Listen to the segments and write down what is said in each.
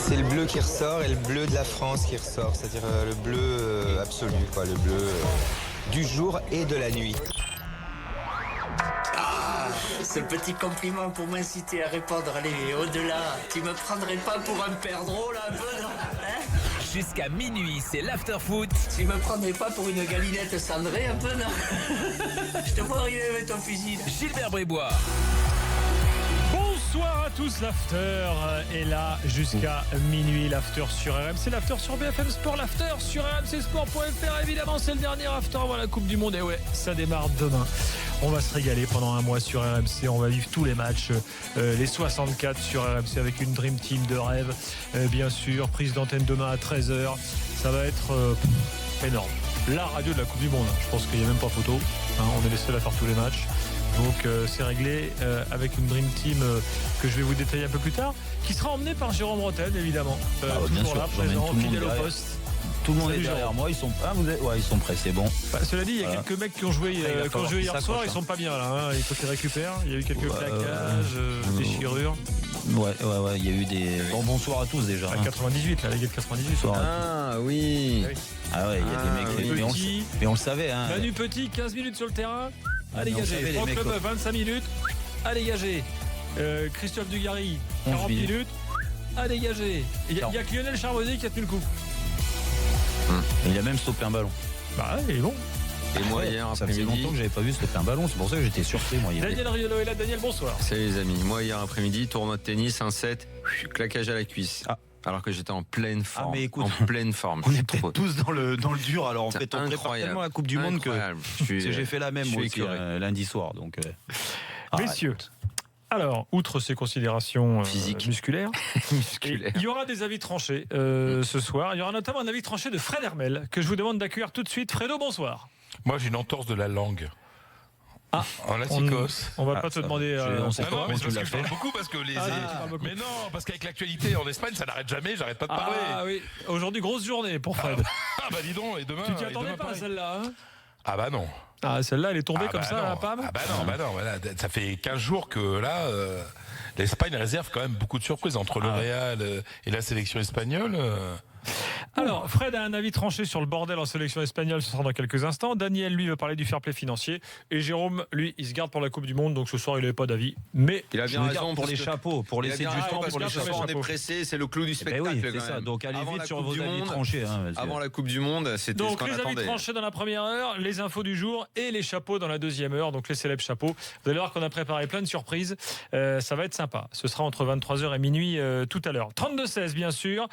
C'est le bleu qui ressort et le bleu de la France qui ressort, c'est-à-dire le bleu absolu, quoi, le bleu du jour et de la nuit. Ah, ce petit compliment pour m'inciter à répondre, allez, au-delà. Tu me prendrais pas pour un père drôle un peu, non, hein? Jusqu'à minuit, c'est l'after-foot. Tu me prendrais pas pour une galinette cendrée un peu, non? Je te vois arriver avec ton fusil, là. Gilbert Brébois. Bonsoir à tous, l'after est là jusqu'à minuit, l'after sur RMC, l'after sur BFM Sport, l'after sur rmcsport.fr, évidemment c'est le dernier after avant la Coupe du Monde, et ouais, ça démarre demain. On va se régaler pendant un mois sur RMC, on va vivre tous les matchs, les 64 sur RMC avec une Dream Team de rêve, bien sûr, prise d'antenne demain à 13h, ça va être énorme. La radio de la Coupe du Monde, je pense qu'il n'y a même pas photo, hein, on est les seuls à faire tous les matchs. Donc c'est réglé avec une Dream Team que je vais vous détailler un peu plus tard, qui sera emmenée par Jérôme Rotten évidemment. Toujours là, présent, fidèle au poste. Tout le monde est derrière moi, ils sont ils sont prêts, c'est bon. Bah, cela dit, il y a quelques mecs qui ont joué, hier soir, ils sont pas bien là, hein. Il faut qu'ils récupèrent. Il y a eu quelques claquages, déchirures. Ouais, il y a eu des. Bonsoir à tous déjà. À 98, la Ligue de 98. Ah oui. Ah ouais, il y a des mecs. Mais on le savait. Hein. Manu Petit, 15 minutes sur le terrain. À dégager. Franck Leboeuf, 25 minutes. À dégager. Christophe Dugarry, 40 minutes. À dégager. Il y a que Lionel Charbonnier qui a tenu le coup. Il a même stoppé un ballon. Bah, il est bon. Et moi, hier ça faisait après-midi. longtemps que j'avais pas vu stopper un ballon, c'est pour ça que j'étais surpris. Moi, Daniel Riolo est là. Daniel, bonsoir. Salut les amis. Moi, hier après-midi, tournoi de tennis, 1-7, claquage à la cuisse. Ah. Alors que j'étais en pleine forme. Mais écoute, en pleine forme. on est peut-être tous dans le dur. Alors en fait, on prépare tellement la Coupe du Monde que j'ai fait la même moi aussi lundi soir. Donc, messieurs. Alors, outre ces considérations physiques, musculaires, il y aura des avis tranchés ce soir. Il y aura notamment un avis tranché de Fred Hermel que je vous demande d'accueillir tout de suite. Fredo, bonsoir. Moi, j'ai une entorse de la langue. Ah, en laticose. On va pas te demander. On sait pas, mais parce que je parle beaucoup parce que mais non, parce qu'avec l'actualité en Espagne, ça n'arrête jamais. J'arrête pas de parler. Ah oui. Aujourd'hui, grosse journée pour Fred. Ah bah dis donc. Et demain. Tu t'y attendais pas à celle-là, hein? Ah bah non. Ah, celle-là, elle est tombée comme ça, la Pam. Ah bah non. Voilà. Ça fait 15 jours que là, l'Espagne réserve quand même beaucoup de surprises entre le Real et la sélection espagnole. Alors, Fred a un avis tranché sur le bordel en sélection espagnole, ce sera dans quelques instants. Daniel, lui, veut parler du fair play financier. Et Jérôme, lui, il se garde pour la Coupe du Monde. Donc ce soir, il n'avait pas d'avis. Mais il a bien raison pour les chapeaux, pour laisser du temps pour les chapeaux. On est pressé, c'est le clou du spectacle. Oui, c'est ça. Donc allez vite sur vos avis tranchés. Avant la Coupe du Monde, c'était ce qu'on attendait. Donc les avis tranchés dans la première heure, les infos du jour et les chapeaux dans la deuxième heure. Donc les célèbres chapeaux. Vous allez voir qu'on a préparé plein de surprises. Ça va être sympa. Ce sera entre 23h et minuit tout à l'heure. 32-16, bien sûr,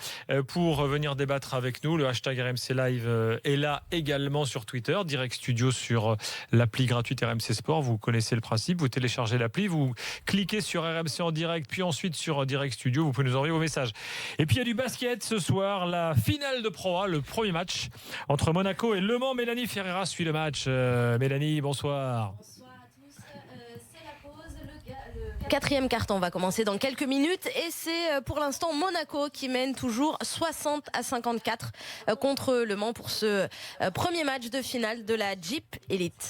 pour venir débattre avec nous. Le hashtag RMC Live est là également sur Twitter. Direct Studio sur l'appli gratuite RMC Sport. Vous connaissez le principe. Vous téléchargez l'appli, vous cliquez sur RMC en direct, puis ensuite sur Direct Studio. Vous pouvez nous envoyer vos messages. Et puis il y a du basket ce soir. La finale de Pro A, le premier match entre Monaco et Le Mans. Mélanie Ferreira suit le match. Mélanie, bonsoir. Quatrième carton va commencer dans quelques minutes et c'est pour l'instant Monaco qui mène toujours 60-54 contre Le Mans pour ce premier match de finale de la Jeep Elite.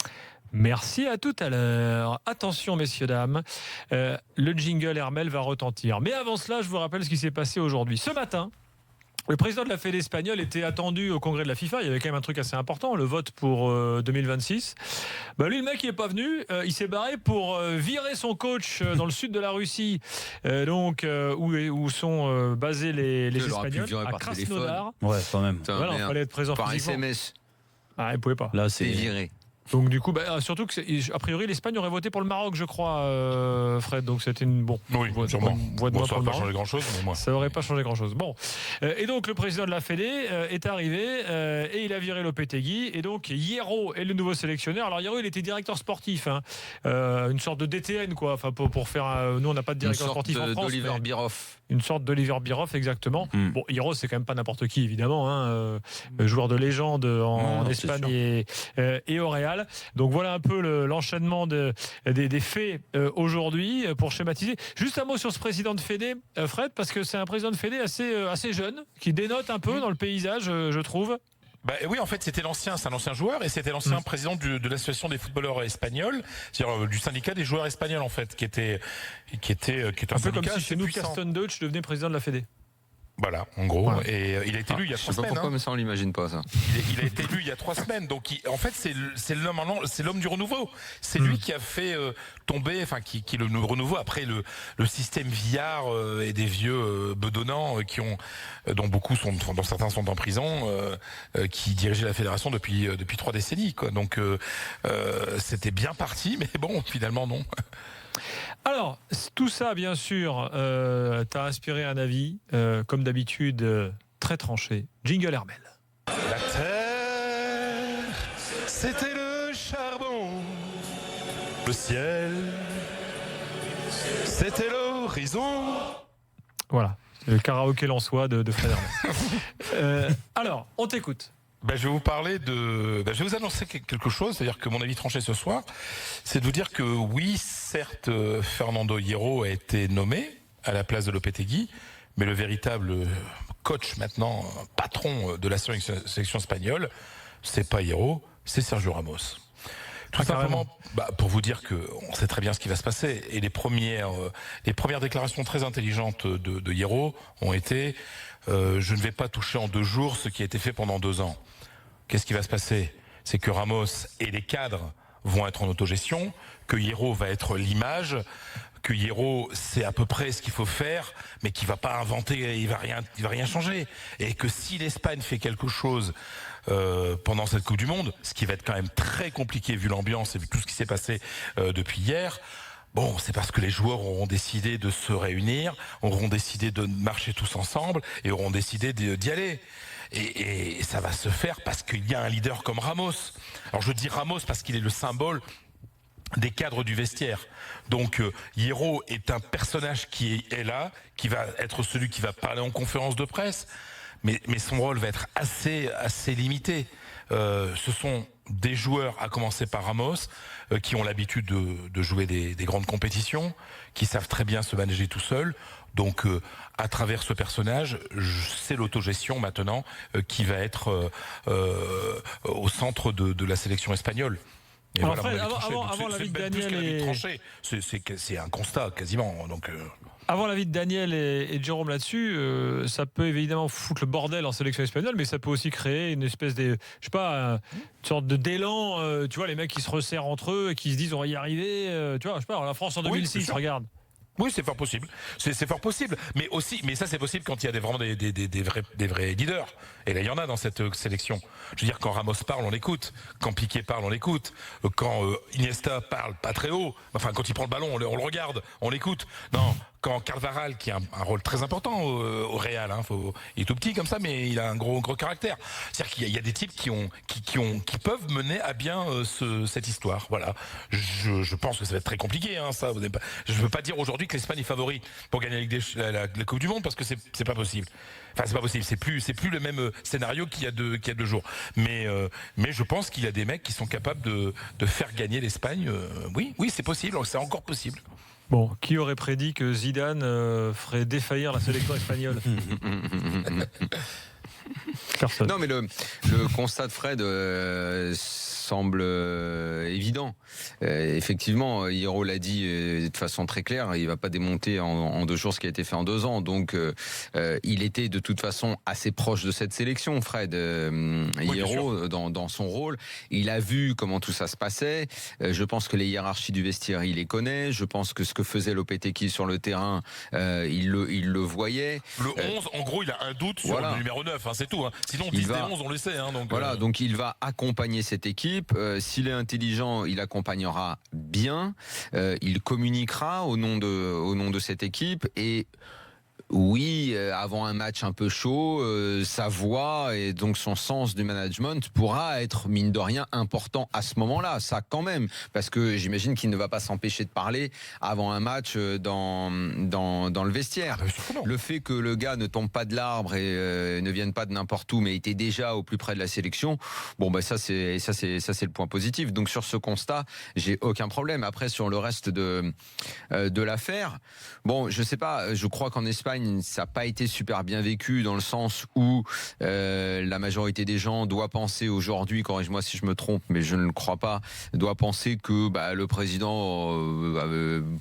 Merci, à tout à l'heure. Attention messieurs, dames, le jingle Hermel va retentir. Mais avant cela, je vous rappelle ce qui s'est passé aujourd'hui. Ce matin, le président de la Fédé espagnole était attendu au congrès de la FIFA. Il y avait quand même un truc assez important, le vote pour 2026. Bah lui, le mec, il n'est pas venu. Il s'est barré pour virer son coach dans le sud de la Russie, où sont basés les Espagnols, à Krasnodar. Ouais, quand même. Voilà, il fallait être présent par physiquement. SMS. Ah, il ne pouvait pas. Là, c'est viré. Donc du coup, surtout que a priori l'Espagne aurait voté pour le Maroc, je crois, Fred. Donc c'était une voix de moi ça pour le n'aurait pas Maroc. changé grand-chose, mais moi. Ça n'aurait pas changé grand-chose. Bon, et donc le président de la Fédé est arrivé et il a viré Lopetegui. Et donc Hierro est le nouveau sélectionneur. Alors Hierro, il était directeur sportif, hein, une sorte de DTN quoi. Enfin pour faire, nous on n'a pas de directeur sportif en France. D'Oliver Bierhoff. Une sorte d'Oliver Bierhoff, exactement. Bon, Hierro, c'est quand même pas n'importe qui, évidemment, hein, joueur de légende en Espagne et au Real. Donc voilà un peu l'enchaînement des faits aujourd'hui pour schématiser. Juste un mot sur ce président de Fédé, Fred, parce que c'est un président de Fédé assez jeune, qui dénote un peu dans le paysage, je trouve. Bah oui, en fait, c'est un ancien joueur et c'était l'ancien président de l'association des footballeurs espagnols, c'est-à-dire du syndicat des joueurs espagnols en fait, qui était un peu comme syndicat si chez nous, puissant. Carsten Deutsch devenait président de la Fédé. Voilà, en gros. Voilà. Et il a été élu il y a 3 semaines. Je sais pas pourquoi, mais ça, on l'imagine pas, ça. Il a été élu il y a 3 semaines. Donc, en fait, c'est l'homme du renouveau. C'est lui qui a fait tomber, enfin, qui le renouveau après le système Viard et des vieux bedonnants dont certains sont en prison, qui dirigeaient la fédération depuis 3 décennies, quoi. Donc, c'était bien parti, mais bon, finalement, non. Alors, tout ça, bien sûr, t'a inspiré un avis, comme d'habitude, très tranché. Jingle Hermel. La terre, c'était le charbon. Le ciel, c'était l'horizon. Voilà, le karaoké lensois de Fred Hermel. Alors, on t'écoute. Je vais vous parler je vais vous annoncer quelque chose, c'est-à-dire que mon avis tranché ce soir, c'est de vous dire que oui, certes, Fernando Hierro a été nommé à la place de Lopetegui, mais le véritable coach maintenant, patron de la sélection espagnole, c'est pas Hierro, c'est Sergio Ramos. Tout simplement, pour vous dire que on sait très bien ce qui va se passer. Et les premières déclarations très intelligentes de Hierro ont été je ne vais pas toucher en 2 jours ce qui a été fait pendant 2 ans. Qu'est-ce qui va se passer? C'est que Ramos et les cadres vont être en autogestion, que Hierro va être l'image, que Hierro c'est à peu près ce qu'il faut faire, mais qu'il va pas inventer, il va rien changer. Et que si l'Espagne fait quelque chose pendant cette Coupe du Monde, ce qui va être quand même très compliqué vu l'ambiance et vu tout ce qui s'est passé depuis hier. Bon, c'est parce que les joueurs auront décidé de se réunir, auront décidé de marcher tous ensemble et auront décidé d'y aller. Et ça va se faire parce qu'il y a un leader comme Ramos. Alors je dis Ramos parce qu'il est le symbole des cadres du vestiaire. Donc Hierro est un personnage qui est là, qui va être celui qui va parler en conférence de presse, mais son rôle va être assez limité. Ce sont des joueurs, à commencer par Ramos, qui ont l'habitude de jouer des grandes compétitions, qui savent très bien se manager tout seuls. Donc, à travers ce personnage, c'est l'autogestion maintenant qui va être au centre de la sélection espagnole. Et alors voilà, Fred, avant l'avis de Daniel c'est un constat quasiment. Donc, avant l'avis de Daniel et de Jérôme là-dessus, ça peut évidemment foutre le bordel en sélection espagnole, mais ça peut aussi créer une espèce de, je sais pas, une sorte d'élan. Tu vois, les mecs qui se resserrent entre eux et qui se disent on va y arriver. Tu vois, je sais pas, la France en 2006, regarde. Oui, c'est fort possible. C'est fort possible. Mais ça, c'est possible quand il y a vraiment des vrais leaders. Et là, il y en a dans cette sélection. Je veux dire, quand Ramos parle, on l'écoute. Quand Piqué parle, on l'écoute. Quand Iniesta parle, pas très haut. Enfin, quand il prend le ballon, on le regarde, on l'écoute. Non. Quand Carvajal, qui a un rôle très important au Real, il est tout petit comme ça, mais il a un gros caractère. C'est-à-dire qu'il y a des types qui peuvent mener à bien cette histoire. Voilà. Je pense que ça va être très compliqué, ça. Je veux pas dire aujourd'hui que l'Espagne est favori pour gagner la Coupe du Monde parce que c'est pas possible. Enfin, c'est pas possible. C'est plus le même scénario qu'il y a 2 jours. Mais je pense qu'il y a des mecs qui sont capables de faire gagner l'Espagne. Oui, c'est possible. C'est encore possible. Bon, qui aurait prédit que Zidane ferait défaillir la sélection espagnole? Personne. Non, mais le constat de Fred semble évident. Effectivement, Hierro l'a dit de façon très claire, il ne va pas démonter en 2 jours ce qui a été fait en 2 ans. Donc, il était de toute façon assez proche de cette sélection, Fred. Hierro, dans son rôle, il a vu comment tout ça se passait. Je pense que les hiérarchies du vestiaire, il les connaît. Je pense que ce que faisait Lopetegui sur le terrain, il le voyait. Le 11, en gros, il a un doute sur le numéro 9, c'est tout. Sinon, 10 et 11, on le sait. Donc il va accompagner cette équipe. S'il est intelligent, il accompagnera bien. Il communiquera au nom de cette équipe. Et oui, avant un match un peu chaud, sa voix et donc son sens du management pourra être, mine de rien, important à ce moment-là. Ça quand même, parce que j'imagine qu'il ne va pas s'empêcher de parler avant un match dans le vestiaire. Le fait que le gars ne tombe pas de l'arbre et ne vienne pas de n'importe où, mais était déjà au plus près de la sélection, ça c'est le point positif. Donc sur ce constat, j'ai aucun problème. Après, sur le reste de l'affaire, je sais pas, je crois qu'en Espagne, campagne, ça n'a pas été super bien vécu dans le sens où la majorité des gens doit penser aujourd'hui, corrige-moi si je me trompe, mais je ne le crois pas, doit penser que le président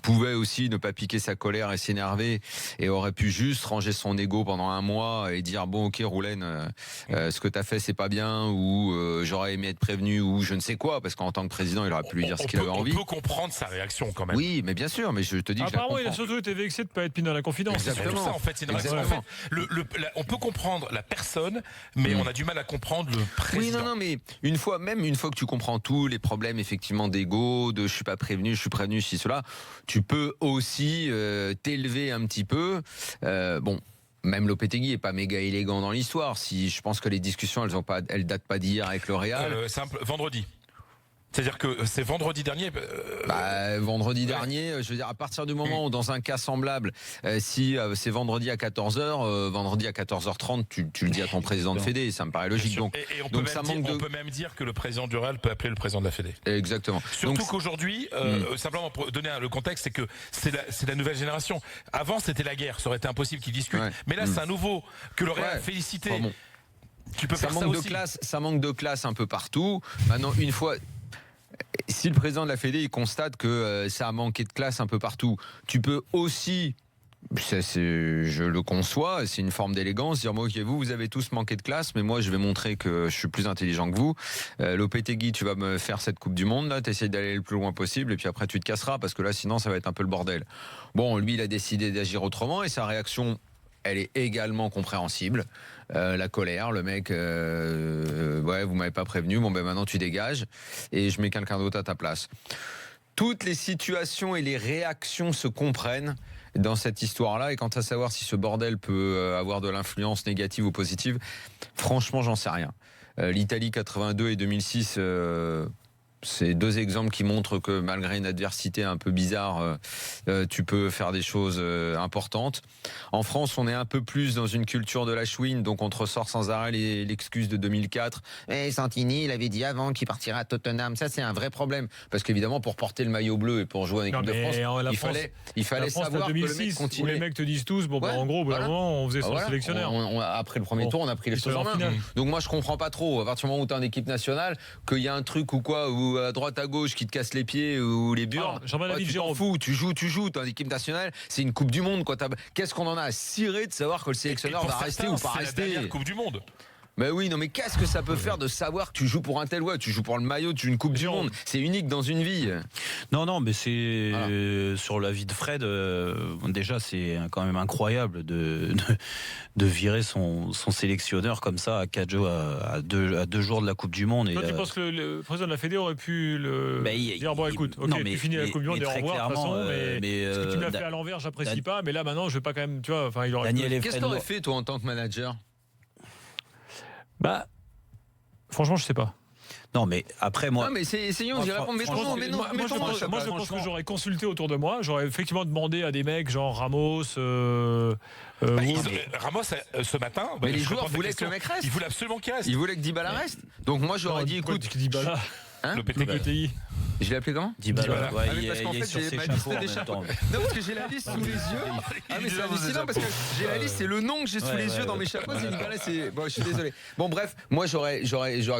pouvait aussi ne pas piquer sa colère et s'énerver et aurait pu juste ranger son ego pendant un mois et dire bon ok Roulen, ce que t'as fait c'est pas bien, ou j'aurais aimé être prévenu, ou je ne sais quoi, parce qu'en tant que président il aurait pu lui dire ce qu'il avait envie. On peut comprendre sa réaction quand même. Oui, mais bien sûr, mais je te dis que apparemment il a surtout été vexé de ne pas être mis dans la confidence. Exactement. C'est ça en fait. C'est on peut comprendre la personne, mais on a du mal à comprendre le président. Oui, non, mais une fois que tu comprends tous les problèmes effectivement d'ego, de je suis pas prévenu, je suis prévenu, si cela, tu peux aussi t'élever un petit peu. Même Lopetegui est pas méga élégant dans l'histoire. Je pense que les discussions, elles datent pas d'hier avec le Real. Simple, vendredi. C'est-à-dire que c'est vendredi dernier. Vendredi dernier, je veux dire, à partir du moment où, dans un cas semblable, si c'est vendredi à 14h, vendredi à 14h30, tu le dis à ton président de Fédé, ça me paraît logique. Donc on peut même dire que le président du Real peut appeler le président de la Fédé. Exactement. Surtout qu'aujourd'hui, simplement pour donner le contexte, c'est que c'est la nouvelle génération. Avant, c'était la guerre, ça aurait été impossible qu'ils discutent. Ouais. Mais là, c'est un nouveau que le Real a félicité. Tu peux faire ça aussi. Ça manque de classe un peu partout. Maintenant, une fois. Si le président de la Fédé il constate que ça a manqué de classe un peu partout, tu peux aussi, je le conçois, c'est une forme d'élégance, dire moi, ok, vous avez tous manqué de classe, mais moi je vais montrer que je suis plus intelligent que vous. Lopetegui, tu vas me faire cette Coupe du Monde, là, t'essayes d'aller le plus loin possible, et puis après tu te casseras, parce que là sinon ça va être un peu le bordel. Bon, lui il a décidé d'agir autrement, et sa réaction, elle est également compréhensible. La colère, le mec, vous m'avez pas prévenu, maintenant tu dégages et je mets quelqu'un d'autre à ta place. Toutes les situations et les réactions se comprennent dans cette histoire-là, et quant à savoir si ce bordel peut avoir de l'influence négative ou positive, franchement j'en sais rien. L'Italie 82 et 2006... c'est deux exemples qui montrent que malgré une adversité un peu bizarre, tu peux faire des choses importantes. En France, on est un peu plus dans une culture de la chouine, donc on te ressort sans arrêt l'excuse de 2004. Santini, il avait dit avant qu'il partirait à Tottenham. Ça, c'est un vrai problème. Parce qu'évidemment, pour porter le maillot bleu et pour jouer en équipe de France, il fallait savoir 2006, que le mec continuait. Où les mecs te disent tous, en gros, au bout d'un moment, on faisait son sélectionneur. Après le premier tour, on a pris les choses en main. Donc moi, je comprends pas trop. À partir du moment où tu es en équipe nationale, qu'il y a un truc ou quoi, ou à droite à gauche qui te casse les pieds ou les burnes, tu t'en fous, tu joues, t'es en équipe nationale, c'est une Coupe du Monde quoi. Qu'est-ce qu'on en a à cirer de savoir que le sélectionneur va rester ou pas rester? C'est la dernière Coupe du Monde. Mais oui, non, mais qu'est-ce que ça peut faire de savoir que tu joues pour un tel tu joues pour le maillot, tu joues une Coupe du Monde, c'est unique dans une vie. Non, mais c'est sur la vie de Fred. Déjà, c'est quand même incroyable de virer son sélectionneur comme ça à 4 jours, à 2 jours de la Coupe du Monde. Toi, tu penses que le président de la Fédé aurait pu dire écoute, tu finis la Coupe du Monde et au revoir de toute façon, mais ce que tu m'as fait à l'envers, j'apprécie pas, mais là maintenant, je vais pas quand même, tu vois, il aurait. Qu'est-ce que t'aurais fait toi en tant que manager? Franchement, je sais pas. Non, mais après, moi. Non, mais essayons d'y répondre. Moi, je pense que j'aurais consulté autour de moi. J'aurais effectivement demandé à des mecs genre Ramos. Ramos, ce matin. Mais les joueurs voulaient que le mec reste. Ils voulaient absolument qu'il reste. Ils voulaient que Dybala reste. Donc moi, j'aurais dit écoute. Dybala. Lopetegui. Je l'ai appelé comment? Dybala. Parce qu'en fait, j'ai ma liste des chapeaux. Non, parce que j'ai la liste sous les yeux. Mais c'est hallucinant parce que j'ai la liste, c'est le nom que j'ai sous les yeux dans mes chapeaux. Bon, je suis désolé. Bon, bref, moi j'aurais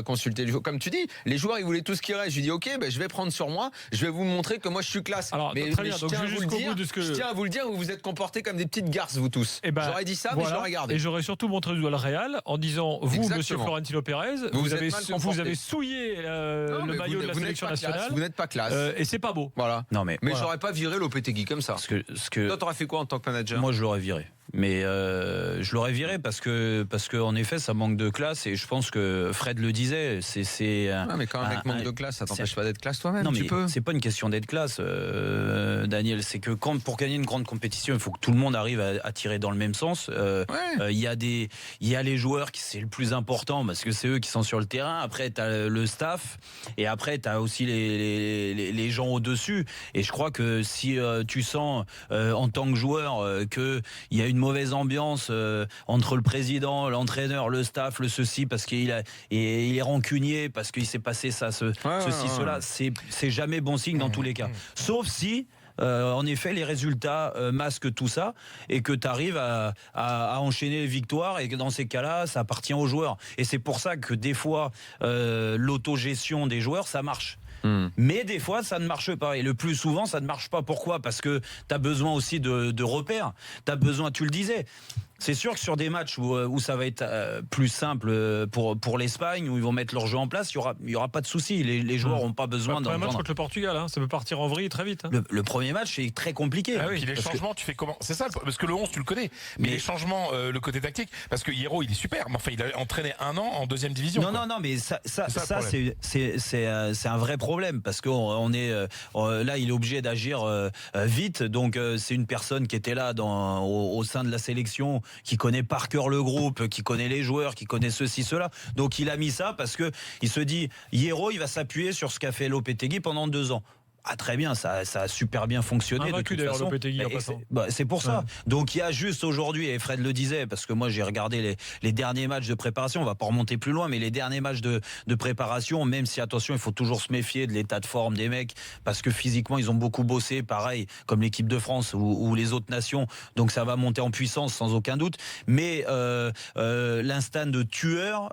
consulté les joueurs. Comme tu dis, les joueurs ils voulaient tout ce qui reste. Je lui dis ok, je vais prendre sur moi. Je vais vous montrer que moi je suis classe. Alors, mais je tiens à vous le dire, vous vous êtes comportés comme des petites garces vous tous. J'aurais dit ça, mais je l'aurais gardé. Et j'aurais surtout montré du doigt le Real en disant vous, Monsieur Florentino Pérez, vous avez souillé le maillot de la sélection nationale. Vous n'êtes pas classe. Et c'est pas beau. Voilà. Non, mais j'aurais pas viré Lopetegui comme ça. Toi, t'aurais fait quoi en tant que manager? Moi, je l'aurais viré. Mais je l'aurais viré parce que en effet ça manque de classe, et je pense que Fred le disait, mais quand un mec manque de classe, ça t'empêche pas d'être classe toi-même. Non, mais c'est pas une question d'être classe, Daniel, c'est que pour gagner une grande compétition, il faut que tout le monde arrive à tirer dans le même sens. Il y a les joueurs qui c'est le plus important parce que c'est eux qui sont sur le terrain. Après t'as le staff, et après t'as aussi les gens au-dessus, et je crois que si tu sens en tant que joueur que il y a une mauvaise ambiance entre le président, l'entraîneur, le staff, le ceci, parce qu'il est rancunier, parce qu'il s'est passé ça, ceci, cela, c'est jamais bon signe dans tous les cas. Sauf si en effet, les résultats masquent tout ça et que tu arrives à enchaîner les victoires et que dans ces cas-là, ça appartient aux joueurs. Et c'est pour ça que des fois, l'autogestion des joueurs, ça marche. Mais des fois, ça ne marche pas. Et le plus souvent, ça ne marche pas. Pourquoi ? Parce que tu as besoin aussi de repères. Tu as besoin, tu le disais. C'est sûr que sur des matchs où ça va être plus simple pour l'Espagne, où ils vont mettre leur jeu en place, il y aura pas de souci. Les joueurs n'ont pas besoin d'un match contre le Portugal. Ça peut partir en vrille très vite. Le premier match, c'est très compliqué. Ah oui, puis les changements, tu fais comment ? C'est ça, parce que le 11, tu le connais. Mais les changements, le côté tactique, parce que Hierro, il est super. Mais enfin, il a entraîné 1 an en 2e division. Non, mais ça c'est un vrai problème parce que là, il est obligé d'agir vite. Donc, c'est une personne qui était là au sein de la sélection, qui connaît par cœur le groupe, qui connaît les joueurs, qui connaît ceci, cela. Donc il a mis ça parce que il se dit, Hierro, il va s'appuyer sur ce qu'a fait Lopetegui pendant 2 ans. Ah très bien, ça a super bien fonctionné. Invaincu d'ailleurs Lopetegui en passant. C'est pour ça. Donc il y a juste aujourd'hui, et Fred le disait, parce que moi j'ai regardé les derniers matchs de préparation, on va pas remonter plus loin, mais les derniers matchs de préparation, même si attention, il faut toujours se méfier de l'état de forme des mecs, parce que physiquement ils ont beaucoup bossé, pareil comme l'équipe de France ou les autres nations, donc ça va monter en puissance sans aucun doute. Mais l'instinct de tueur,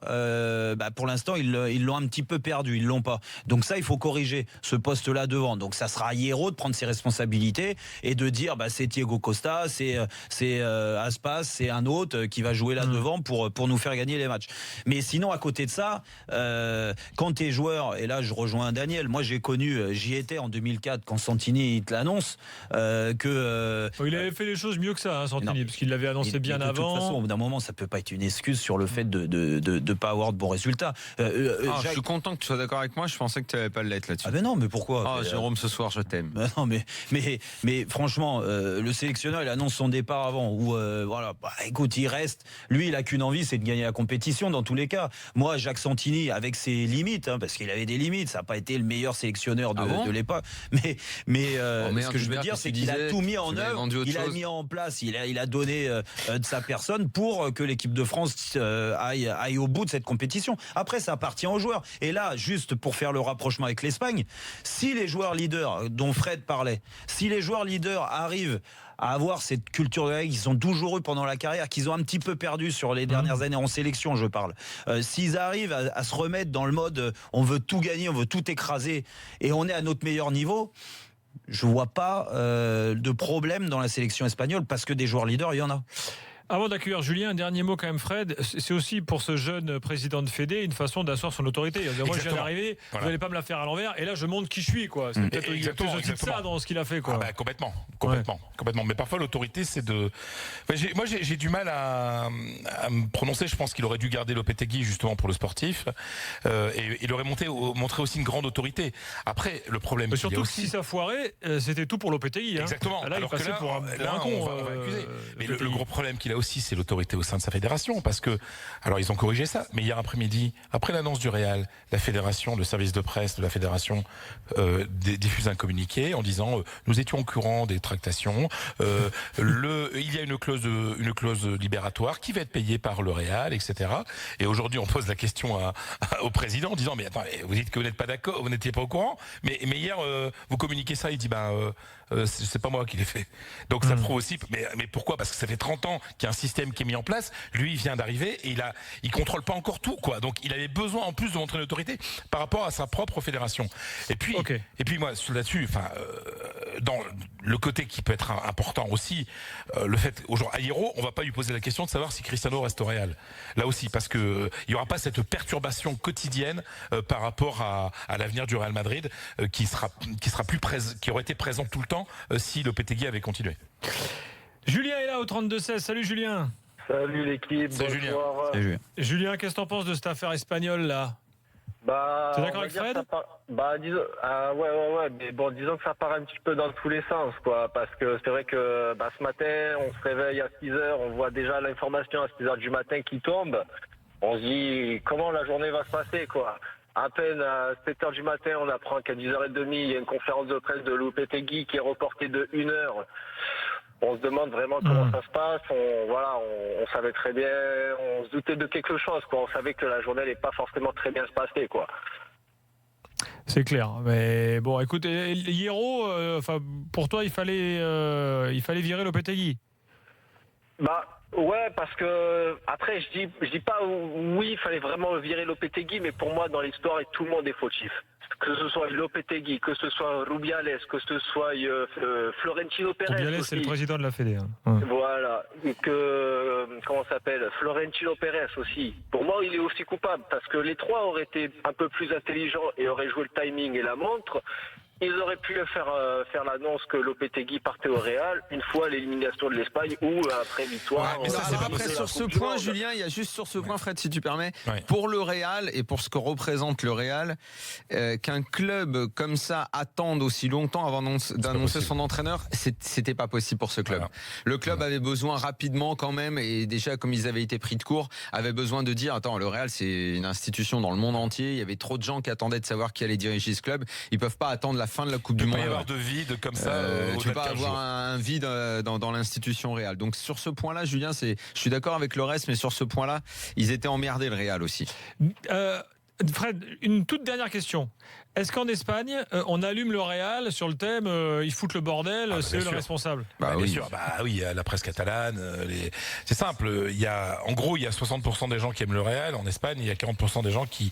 pour l'instant ils l'ont un petit peu perdu, ils l'ont pas. Donc ça il faut corriger ce poste-là devant. Donc ça sera à Hierro de prendre ses responsabilités et de dire c'est Diego Costa, c'est Aspas, c'est un autre qui va jouer là devant pour nous faire gagner les matchs. Mais sinon à côté de ça, quand t'es joueur, et là je rejoins Daniel, moi j'ai connu, j'y étais en 2004 quand Santini il te l'annonce que il avait fait les choses mieux que ça, Santini, parce qu'il l'avait annoncé bien avant. De toute façon, au bout d'un moment, ça peut pas être une excuse sur le fait de pas avoir de bons résultats. Je suis content que tu sois d'accord avec moi. Je pensais que tu n'avais pas le lettre là-dessus. Ah ben non, mais pourquoi Jérôme, ce soir, je t'aime. Non, mais franchement, le sélectionneur, il annonce son départ avant. Ou écoute, il reste. Lui, il a qu'une envie, c'est de gagner la compétition dans tous les cas. Moi, Jacques Santini, avec ses limites, parce qu'il avait des limites, ça n'a pas été le meilleur sélectionneur de l'époque. Mais ce que je veux dire, c'est qu'il a tout mis en œuvre. Il a mis en place. Il a donné de sa personne pour que l'équipe de France aille au bout de cette compétition. Après, ça appartient aux joueurs. Et là, juste pour faire le rapprochement avec l'Espagne, si les joueurs leaders dont Fred parlait, si les joueurs leaders arrivent à avoir cette culture de la règle qu'ils ont toujours eu pendant la carrière, qu'ils ont un petit peu perdu sur les dernières années en sélection, je parle. S'ils arrivent à se remettre dans le mode on veut tout gagner, on veut tout écraser et on est à notre meilleur niveau, je vois pas de problème dans la sélection espagnole parce que des joueurs leaders, il y en a. Avant d'accueillir Julien, un dernier mot quand même, Fred. C'est aussi pour ce jeune président de Fédé une façon d'asseoir son autorité. Moi, je viens d'arriver, vous n'allez pas me la faire à l'envers, et là, je montre qui je suis, quoi. C'est peut-être aussi de ça dans ce qu'il a fait, quoi. Complètement. Mais parfois, l'autorité, c'est de. Moi, j'ai du mal à me prononcer. Je pense qu'il aurait dû garder Lopetegui justement pour le sportif, et il aurait montré aussi une grande autorité. Après, le problème. Mais surtout que si ça foirait, c'était tout pour Lopetegui. Exactement. Là, alors il passait pour un con. On va accuser. Mais le gros problème qu'il a aussi, c'est l'autorité au sein de sa fédération, parce que, alors ils ont corrigé ça, mais hier après-midi, après l'annonce du Real, la fédération, le service de presse de la fédération diffuse un communiqué en disant nous étions au courant des tractations, il y a une clause libératoire qui va être payée par le Real, etc. Et aujourd'hui, on pose la question au président en disant mais attends, vous dites que vous n'êtes pas d'accord, vous n'étiez pas au courant, mais hier vous communiquez ça, il dit c'est pas moi qui l'ai fait. Donc ça prouve aussi, mais pourquoi ? Parce que ça fait 30 ans qu'il y a un système qui est mis en place. Lui, il vient d'arriver et il contrôle pas encore tout, quoi. Donc il avait besoin en plus de montrer l'autorité par rapport à sa propre fédération. Et puis moi là-dessus, dans le côté qui peut être important aussi, le fait aujourd'hui à Hierro, on va pas lui poser la question de savoir si Cristiano reste au Real. Là aussi, parce que il y aura pas cette perturbation quotidienne par rapport à l'avenir du Real Madrid qui aurait été présent tout le temps si Lopetegui avait continué. Julien est là au 32-16. Salut Julien. Salut l'équipe. Salut Julien. Julien, qu'est-ce que t'en penses de cette affaire espagnole là ? T'es d'accord avec Fred ? Ouais. Mais bon, disons que ça part un petit peu dans tous les sens, quoi. Parce que c'est vrai que ce matin, on se réveille à 6h, on voit déjà l'information à 6h du matin qui tombe. On se dit comment la journée va se passer, quoi. À peine à 7h du matin, on apprend qu'à 10h30, il y a une conférence de presse de Lopetegui qui est reportée de 1 heure. On se demande vraiment comment ça se passe. On savait très bien, on se doutait de quelque chose, quoi. On savait que la journée n'allait pas forcément très bien se passer, quoi. C'est clair. Mais bon, écoute, Hierro, pour toi, il fallait virer Lopetegui. Bah ouais, parce que après je dis pas oui, il fallait vraiment virer Lopetegui, mais pour moi dans l'histoire tout le monde est fautif. Que ce soit Lopetegui, que ce soit Rubiales, que ce soit Florentino Pérez. Rubiales, aussi. C'est le président de la Fédé. Hein. Ouais. Voilà. Et comment ça s'appelle, Florentino Pérez aussi. Pour moi, il est aussi coupable parce que les trois auraient été un peu plus intelligents et auraient joué le timing et la montre. Ils auraient pu faire l'annonce que Lopetegui partait au Real une fois l'élimination de l'Espagne ou après victoire. Ouais, mais ça, après, sur ce point, Julien, il y a juste sur ce point, Fred, si tu permets, pour le Real et pour ce que représente le Real, qu'un club comme ça attende aussi longtemps avant d'annoncer son entraîneur, c'était pas possible pour ce club. Voilà. Le club avait besoin rapidement quand même, et déjà comme ils avaient été pris de court, avait besoin de dire, attends, le Real c'est une institution dans le monde entier, il y avait trop de gens qui attendaient de savoir qui allait diriger ce club, ils peuvent pas attendre la fin de la Coupe du Monde. Il peut pas y avoir de vide comme ça. Tu peux pas avoir un vide dans l'institution Real. Donc sur ce point-là, Julien, je suis d'accord avec le reste, mais sur ce point-là, ils étaient emmerdés le Real aussi. Fred, une toute dernière question. Est-ce qu'en Espagne, on allume le Real sur le thème ils foutent le bordel, c'est eux le responsable? Bien sûr. Oui, la presse catalane. C'est simple. En gros, il y a 60% des gens qui aiment le Real. En Espagne, il y a 40% des gens qui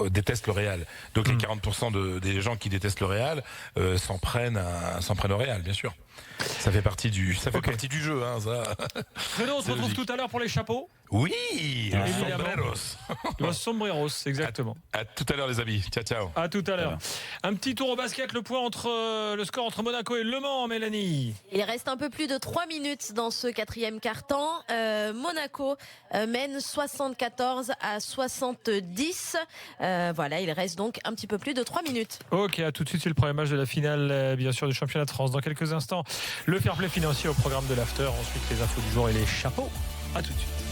détestent le Real. Donc les 40% des gens qui détestent le Real s'en prennent au Real, bien sûr. Ça fait partie du jeu. Hein, ça. Fredo, on se retrouve tout à l'heure pour les chapeaux. Oui, Los sombreros, exactement. À tout à l'heure les amis. Ciao. À tout à l'heure. Un petit tour au basket, le score entre Monaco et Le Mans, Mélanie. Il reste un peu plus de 3 minutes dans ce quatrième quart-temps. Monaco mène 74 à 70. Voilà, il reste donc un petit peu plus de 3 minutes. Ok, à tout de suite, c'est le premier match de la finale, bien sûr, du championnat de France. Dans quelques instants, le fair play financier au programme de l'After. Ensuite, les infos du jour et les chapeaux. À tout de suite.